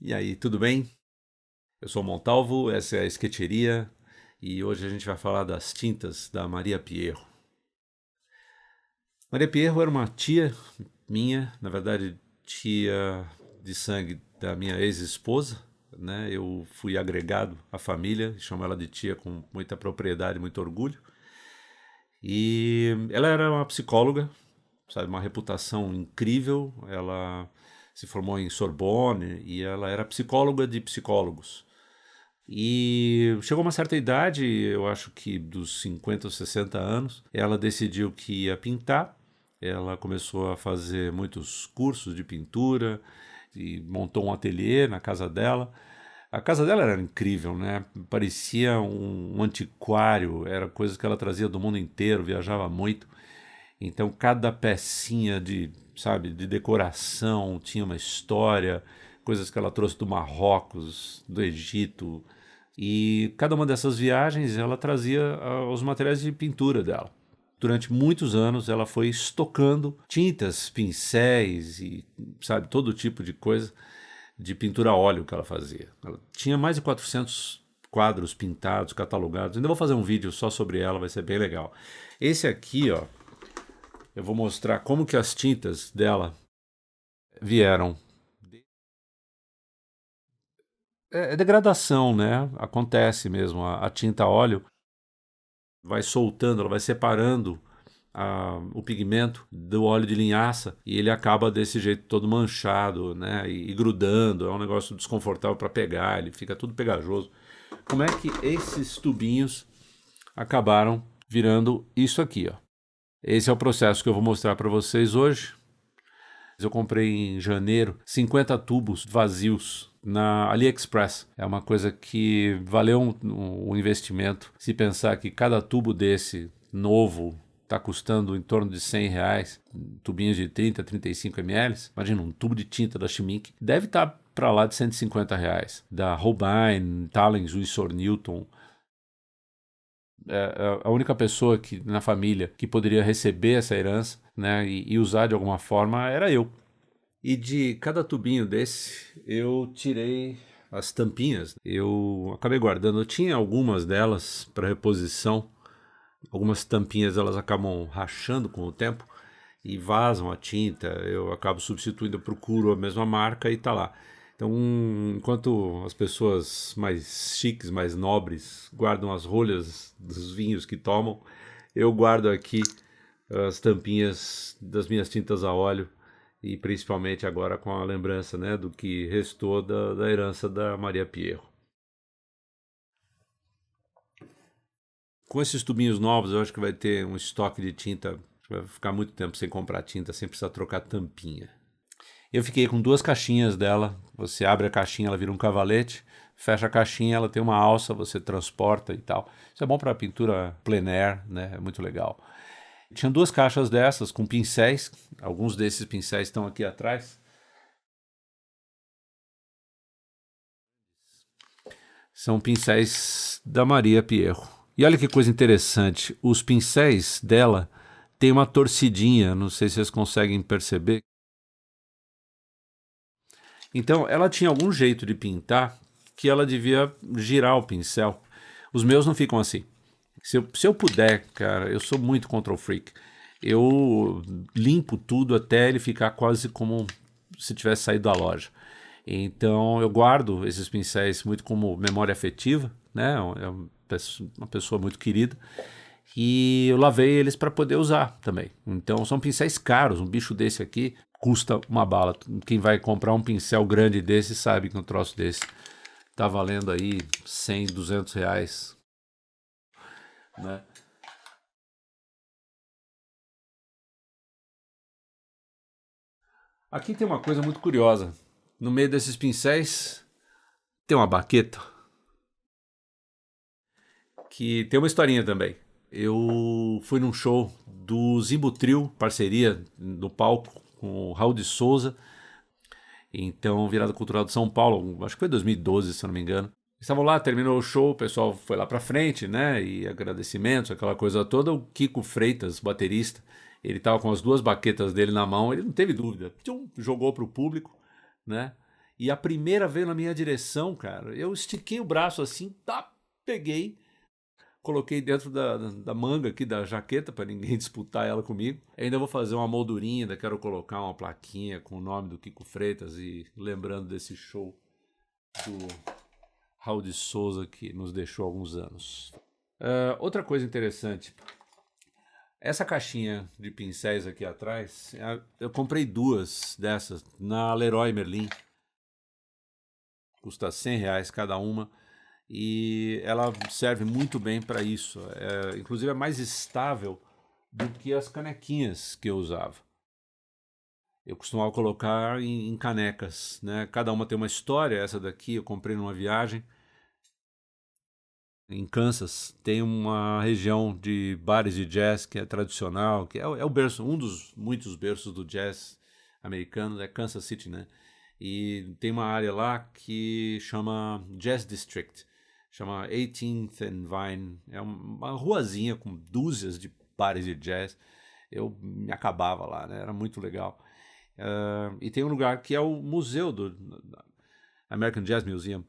E aí, tudo bem? Eu sou o Montalvo, essa é a Sketcheria e hoje a gente vai falar das tintas da Maria Pierro. Maria Pierro era uma tia minha, na verdade, tia de sangue da minha ex-esposa, né? Eu fui agregado à família, chamo ela de tia com muita propriedade, muito orgulho. E ela era uma psicóloga, sabe, uma reputação incrível. Ela se formou em Sorbonne e ela era psicóloga de psicólogos. E chegou uma certa idade, eu acho que dos 50 ou 60 anos, ela decidiu que ia pintar. Ela começou a fazer muitos cursos de pintura e montou um ateliê na casa dela. A casa dela era incrível, né? Parecia um antiquário, era coisas que ela trazia do mundo inteiro, viajava muito. Então cada pecinha de, sabe, de decoração tinha uma história, coisas que ela trouxe do Marrocos, do Egito, e cada uma dessas viagens ela trazia os materiais de pintura dela. Durante muitos anos ela foi estocando tintas, pincéis e, sabe, todo tipo de coisa de pintura a óleo que ela fazia. Ela tinha mais de 400 quadros pintados, catalogados. Ainda vou fazer um vídeo só sobre ela, vai ser bem legal. Esse aqui, ó, eu vou mostrar como que as tintas dela vieram. É degradação, né? Acontece mesmo. A tinta a óleo vai soltando, ela vai separando o pigmento do óleo de linhaça e ele acaba desse jeito todo manchado, né? E grudando. É um negócio desconfortável para pegar, ele fica tudo pegajoso. Como é que esses tubinhos acabaram virando isso aqui, ó? Esse é o processo que eu vou mostrar para vocês hoje. Eu comprei em janeiro 50 tubos vazios na AliExpress. É uma coisa que valeu um investimento. Se pensar que cada tubo desse novo está custando em torno de R$ 100, tubinhos de 30, 35 ml. Imagina, um tubo de tinta da Schmincke deve estar para lá de R$ 150. Da Holbein, Talens, Winsor Newton. A única pessoa que, na família que poderia receber essa herança, né, e usar de alguma forma era eu. E de cada tubinho desse eu tirei as tampinhas. Eu acabei guardando. Eu tinha algumas delas para reposição. Algumas tampinhas elas acabam rachando com o tempo e vazam a tinta. Eu acabo substituindo, eu procuro a mesma marca e tá lá. Então, enquanto as pessoas mais chiques, mais nobres, guardam as rolhas dos vinhos que tomam, eu guardo aqui as tampinhas das minhas tintas a óleo e principalmente agora com a lembrança, né, do que restou da herança da Maria Pierro. Com esses tubinhos novos, eu acho que vai ter um estoque de tinta, vai ficar muito tempo sem comprar tinta, sem precisar trocar tampinha. Eu fiquei com duas caixinhas dela. Você abre a caixinha, ela vira um cavalete. Fecha a caixinha, ela tem uma alça, você transporta e tal. Isso é bom para pintura plein air, né? É muito legal. Tinha duas caixas dessas com pincéis. Alguns desses pincéis estão aqui atrás. São pincéis da Maria Pierro. E olha que coisa interessante. Os pincéis dela têm uma torcidinha. Não sei se vocês conseguem perceber. Então, ela tinha algum jeito de pintar que ela devia girar o pincel. Os meus não ficam assim. Se eu puder, cara, eu sou muito control freak. Eu limpo tudo até ele ficar quase como se tivesse saído da loja. Então, eu guardo esses pincéis muito como memória afetiva, né? É uma pessoa muito querida. E eu lavei eles para poder usar também. Então são pincéis caros, um bicho desse aqui custa uma bala. Quem vai comprar um pincel grande desse sabe que um troço desse tá valendo aí 100, R$ 200, né? Aqui tem uma coisa muito curiosa. No meio desses pincéis tem uma baqueta que tem uma historinha também. Eu fui num show do Zimbo Trio, parceria no palco com o Raul de Souza. Então, Virada Cultural de São Paulo, acho que foi 2012, se eu não me engano. Estavam lá, terminou o show, o pessoal foi lá pra frente, né? E agradecimentos, aquela coisa toda. O Kiko Freitas, baterista, ele tava com as duas baquetas dele na mão, ele não teve dúvida. Tchum, jogou pro público, né? E a primeira veio na minha direção, cara. Eu estiquei o braço assim, tá, peguei, coloquei dentro da manga aqui da jaqueta para ninguém disputar ela comigo. Ainda vou fazer uma moldurinha, ainda quero colocar uma plaquinha com o nome do Kiko Freitas e lembrando desse show do Raul de Souza que nos deixou há alguns anos. Outra coisa interessante, essa caixinha de pincéis aqui atrás, eu comprei 2 dessas na Leroy Merlin. Custa R$ 100 cada uma e ela serve muito bem para isso. Inclusive é mais estável do que as canequinhas que eu usava. Eu costumava colocar em canecas, né? Cada uma tem uma história. Essa daqui eu comprei numa viagem em Kansas. Tem uma região de bares de jazz que é tradicional, que é o berço, um dos muitos berços do jazz americano, é Kansas City, né? E tem uma área lá que chama Jazz District, chama 18th and Vine. É uma ruazinha com dúzias de bares de jazz. Eu me acabava lá, né? Era muito legal. E tem um lugar que é o museu do American Jazz Museum.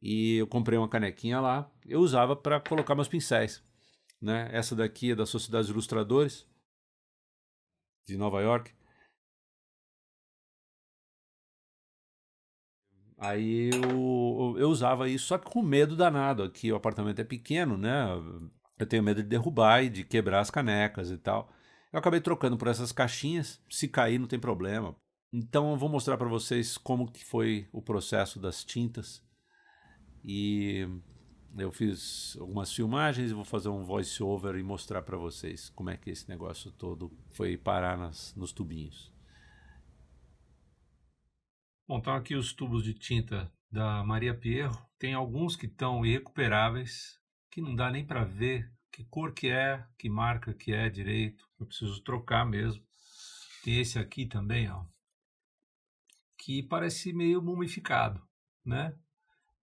E eu comprei uma canequinha lá. Eu usava para colocar meus pincéis, né? Essa daqui é da Sociedade dos Ilustradores de Nova York. Aí eu usava isso, só que com medo danado. Aqui o apartamento é pequeno, né? Eu tenho medo de derrubar e de quebrar as canecas e tal. Eu acabei trocando por essas caixinhas. Se cair, não tem problema. Então eu vou mostrar para vocês como que foi o processo das tintas. E eu fiz algumas filmagens e vou fazer um voice-over e mostrar para vocês como é que esse negócio todo foi parar nos tubinhos. Bom, estão aqui os tubos de tinta da Maria Pierro. Tem alguns que estão irrecuperáveis, que não dá nem para ver que cor que é, que marca que é direito. Eu preciso trocar mesmo. Tem esse aqui também, ó, que parece meio mumificado, né?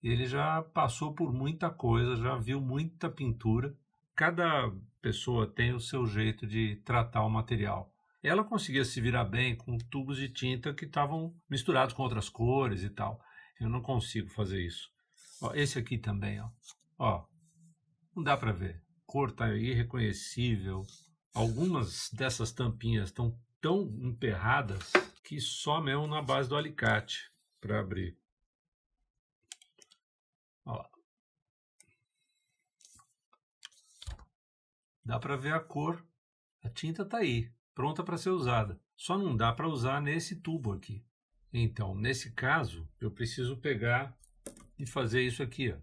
Ele já passou por muita coisa, já viu muita pintura. Cada pessoa tem o seu jeito de tratar o material. Ela conseguia se virar bem com tubos de tinta que estavam misturados com outras cores e tal. Eu não consigo fazer isso. Ó, esse aqui também, ó, não dá para ver. A cor tá irreconhecível. Algumas dessas tampinhas estão tão emperradas que só mesmo na base do alicate para abrir. Ó lá. Dá para ver a cor. A tinta está aí, pronta para ser usada. Só não dá para usar nesse tubo aqui. Então, nesse caso, eu preciso pegar e fazer isso aqui.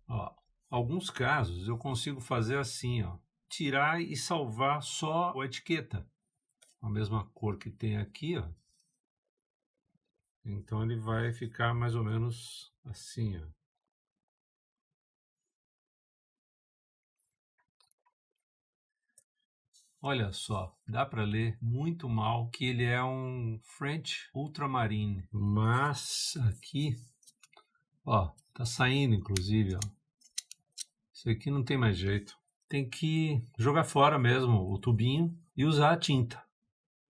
Ó, alguns casos eu consigo fazer assim, ó, tirar e salvar só a etiqueta. A mesma cor que tem aqui, ó. Então ele vai ficar mais ou menos assim, ó. Olha só, dá para ler muito mal que ele é um French Ultramarine, mas aqui, ó, tá saindo inclusive, ó. Isso aqui não tem mais jeito. Tem que jogar fora mesmo o tubinho e usar a tinta.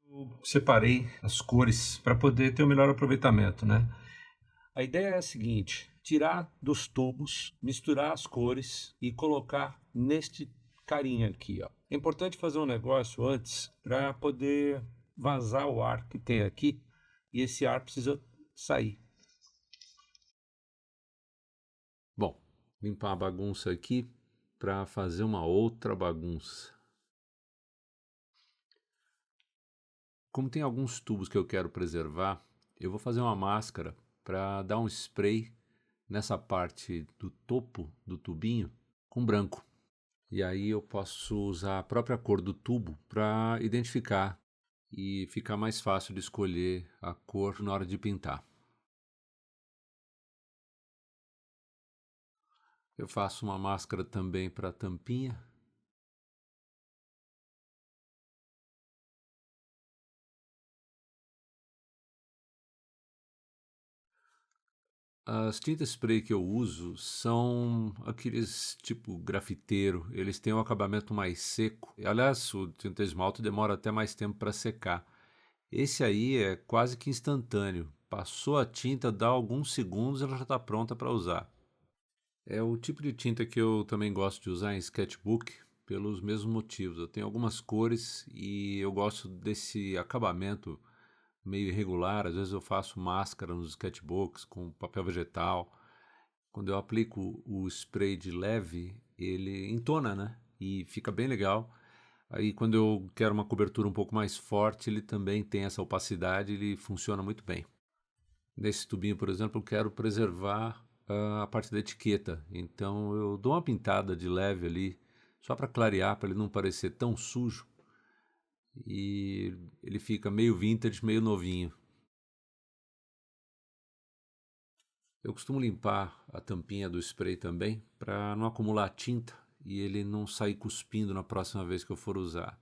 Eu separei as cores para poder ter o melhor aproveitamento, né? A ideia é a seguinte: tirar dos tubos, misturar as cores e colocar neste carinha aqui, ó. É importante fazer um negócio antes para poder vazar o ar que tem aqui e esse ar precisa sair. Bom, limpar a bagunça aqui para fazer uma outra bagunça. Como tem alguns tubos que eu quero preservar, eu vou fazer uma máscara para dar um spray nessa parte do topo do tubinho com branco. E aí eu posso usar a própria cor do tubo para identificar e ficar mais fácil de escolher a cor na hora de pintar. Eu faço uma máscara também para a tampinha. As tintas spray que eu uso são aqueles tipo grafiteiro, eles têm um acabamento mais seco. Aliás, o tinta esmalte demora até mais tempo para secar. Esse aí é quase que instantâneo. Passou a tinta, dá alguns segundos, ela já está pronta para usar. É o tipo de tinta que eu também gosto de usar em sketchbook pelos mesmos motivos. Eu tenho algumas cores e eu gosto desse acabamento meio irregular. Às vezes eu faço máscara nos sketchbooks com papel vegetal. Quando eu aplico o spray de leve, ele entona, né? E fica bem legal. Aí quando eu quero uma cobertura um pouco mais forte, ele também tem essa opacidade, ele funciona muito bem. Nesse tubinho, por exemplo, eu quero preservar a parte da etiqueta. Então eu dou uma pintada de leve ali, só para clarear, para ele não parecer tão sujo. E ele fica meio vintage, meio novinho. Eu costumo limpar a tampinha do spray também, para não acumular tinta e ele não sair cuspindo na próxima vez que eu for usar.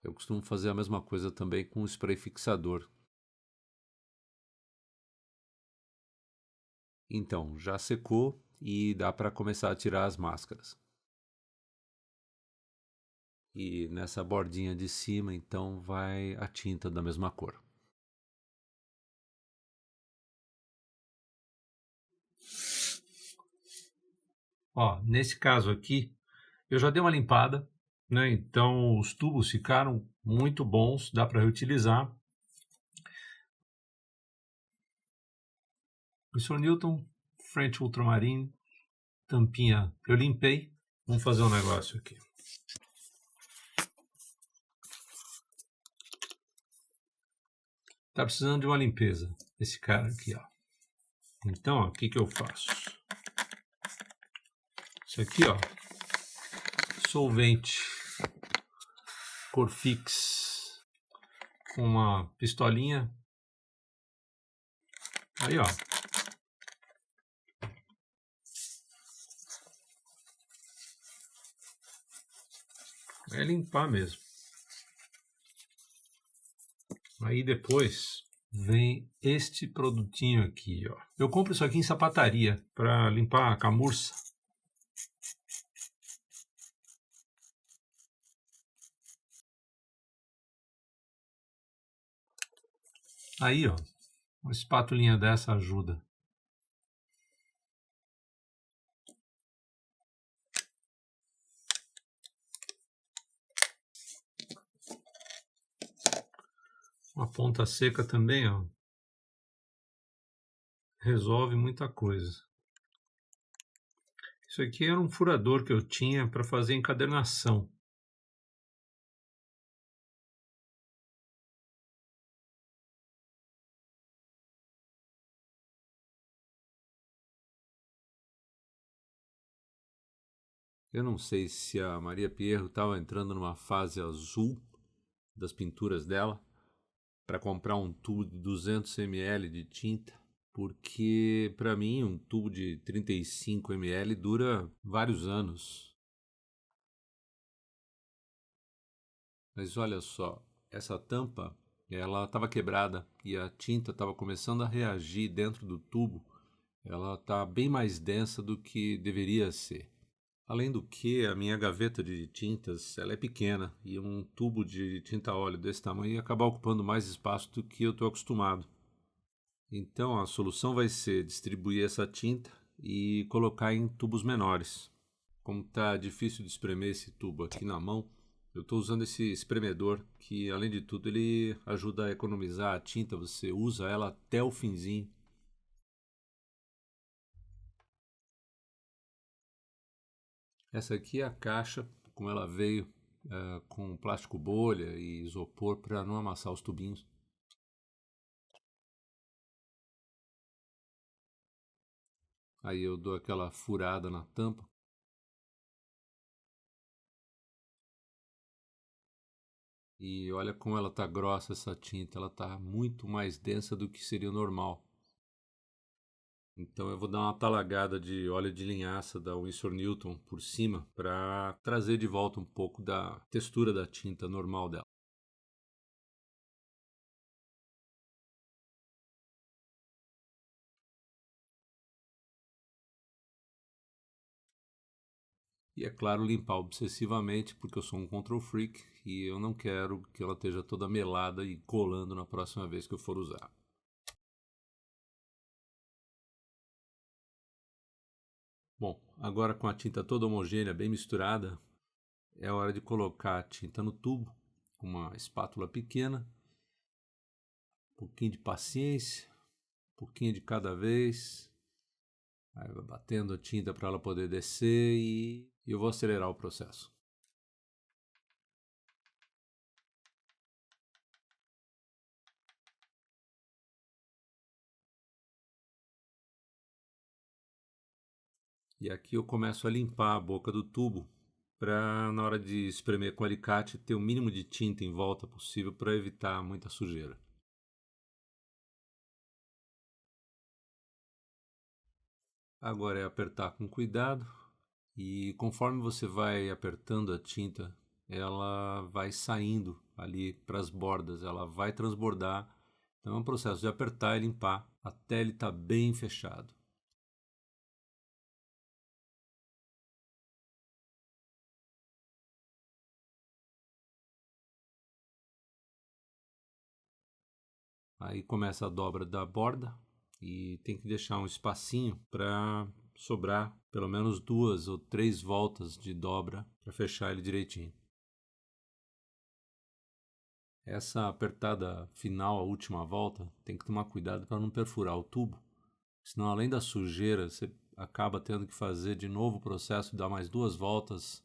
Eu costumo fazer a mesma coisa também com o spray fixador. Então, já secou e dá para começar a tirar as máscaras. E nessa bordinha de cima, então, vai a tinta da mesma cor. Ó, nesse caso aqui, eu já dei uma limpada, né? Então os tubos ficaram muito bons, dá para reutilizar. O Sr. Newton, French Ultramarine, tampinha, eu limpei. Vamos fazer um negócio aqui. Tá precisando de uma limpeza, esse cara aqui, ó. Então, ó, o que que eu faço? Isso aqui, ó, solvente Corfix com uma pistolinha. Aí, ó. É limpar mesmo. Aí depois vem este produtinho aqui, ó. Eu compro isso aqui em sapataria para limpar a camurça. Aí, ó, uma espátulinha dessa ajuda. Uma ponta seca também, ó, resolve muita coisa. Isso aqui era um furador que eu tinha para fazer encadernação. Eu não sei se a Maria Pierro estava entrando numa fase azul das pinturas dela para comprar um tubo de 200 ml de tinta, porque para mim um tubo de 35 ml dura vários anos. Mas olha só, essa tampa, ela estava quebrada e a tinta estava começando a reagir dentro do tubo. Ela está bem mais densa do que deveria ser. Além do que, a minha gaveta de tintas ela é pequena e um tubo de tinta óleo desse tamanho ia acabar ocupando mais espaço do que eu estou acostumado. Então a solução vai ser distribuir essa tinta e colocar em tubos menores. Como está difícil de espremer esse tubo aqui na mão, eu estou usando esse espremedor que, além de tudo, ele ajuda a economizar a tinta. Você usa ela até o finzinho. Essa aqui é a caixa, como ela veio, com plástico bolha e isopor para não amassar os tubinhos. Aí eu dou aquela furada na tampa. E olha como ela tá grossa essa tinta, ela tá muito mais densa do que seria normal. Então eu vou dar uma talagada de óleo de linhaça da Winsor Newton por cima para trazer de volta um pouco da textura da tinta normal dela. E é claro, limpar obsessivamente, porque eu sou um control freak e eu não quero que ela esteja toda melada e colando na próxima vez que eu for usar. Bom, agora com a tinta toda homogênea, bem misturada, é hora de colocar a tinta no tubo com uma espátula pequena, um pouquinho de paciência, um pouquinho de cada vez. Aí vai batendo a tinta para ela poder descer e eu vou acelerar o processo. E aqui eu começo a limpar a boca do tubo para, na hora de espremer com o alicate, ter o mínimo de tinta em volta possível para evitar muita sujeira. Agora é apertar com cuidado e conforme você vai apertando a tinta, ela vai saindo ali para as bordas, ela vai transbordar. Então é um processo de apertar e limpar até ele estar bem fechado. Aí começa a dobra da borda e tem que deixar um espacinho para sobrar pelo menos 2 ou 3 voltas de dobra para fechar ele direitinho. Essa apertada final, a última volta, tem que tomar cuidado para não perfurar o tubo, senão além da sujeira você acaba tendo que fazer de novo o processo, dar mais 2 voltas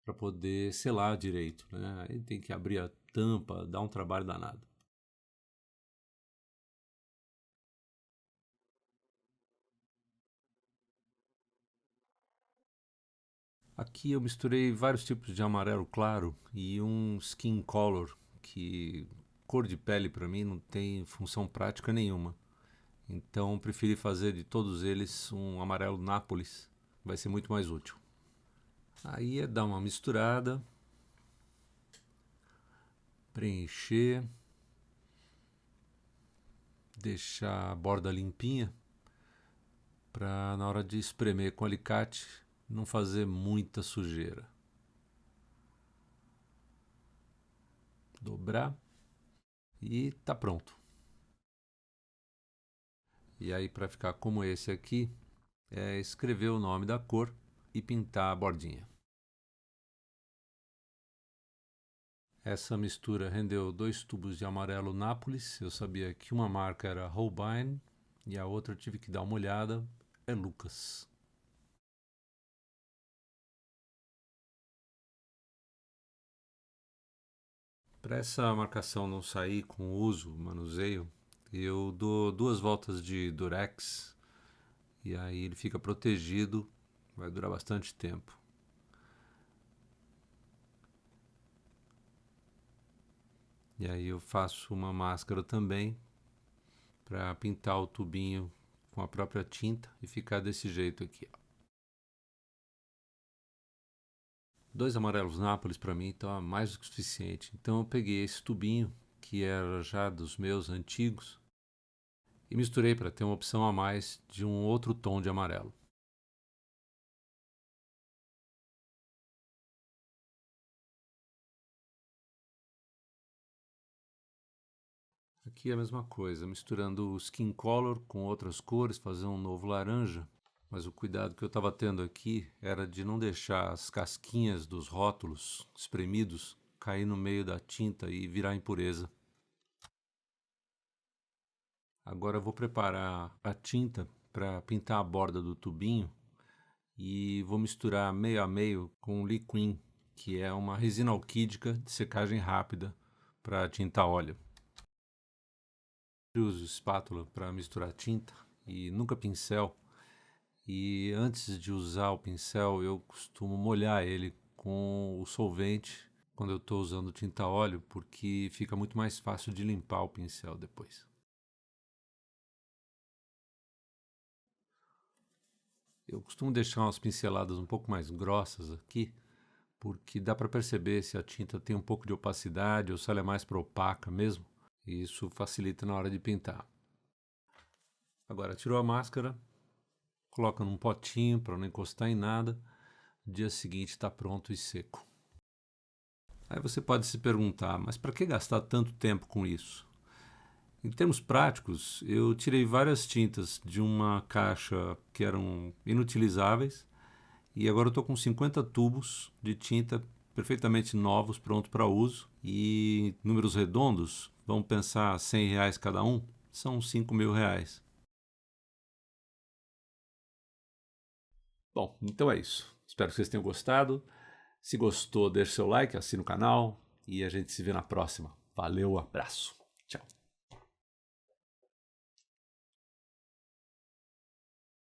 para poder selar direito, né? Aí tem que abrir a tampa, dá um trabalho danado. Aqui eu misturei vários tipos de amarelo claro e um skin color, que cor de pele para mim não tem função prática nenhuma. Então preferi fazer de todos eles um amarelo Nápoles, vai ser muito mais útil. Aí é dar uma misturada, preencher, deixar a borda limpinha para na hora de espremer com alicate não fazer muita sujeira. Dobrar e tá pronto. E aí para ficar como esse aqui, é escrever o nome da cor e pintar a bordinha. Essa mistura rendeu 2 tubos de amarelo Nápoles. Eu sabia que uma marca era Holbein e a outra eu tive que dar uma olhada, é Lucas. Para essa marcação não sair com uso, manuseio, eu dou 2 voltas de Durex e aí ele fica protegido, vai durar bastante tempo. E aí eu faço uma máscara também para pintar o tubinho com a própria tinta e ficar desse jeito aqui. 2 amarelos Nápoles para mim tá mais do que suficiente. Então eu peguei esse tubinho, que era já dos meus antigos, e misturei para ter uma opção a mais de um outro tom de amarelo. Aqui é a mesma coisa, misturando o skin color com outras cores, fazer um novo laranja. Mas o cuidado que eu estava tendo aqui era de não deixar as casquinhas dos rótulos espremidos cair no meio da tinta e virar impureza. Agora eu vou preparar a tinta para pintar a borda do tubinho e vou misturar meio a meio com Liquin, que é uma resina alquídica de secagem rápida para tinta óleo. Eu uso espátula para misturar tinta e nunca pincel. E antes de usar o pincel, eu costumo molhar ele com o solvente quando eu estou usando tinta óleo, porque fica muito mais fácil de limpar o pincel depois. Eu costumo deixar umas pinceladas um pouco mais grossas aqui, porque dá para perceber se a tinta tem um pouco de opacidade ou se ela é mais para opaca mesmo. E isso facilita na hora de pintar. Agora, tirou a máscara, coloca num potinho para não encostar em nada. dia seguinte está pronto e seco. Aí você pode se perguntar, mas para que gastar tanto tempo com isso? Em termos práticos, eu tirei várias tintas de uma caixa que eram inutilizáveis e agora eu estou com 50 tubos de tinta perfeitamente novos, prontos para uso. E números redondos, vamos pensar R$ 100 cada um, são R$ 5.000. Bom, então é isso. Espero que vocês tenham gostado. Se gostou, deixe seu like, assine o canal e a gente se vê na próxima. Valeu, abraço. Tchau.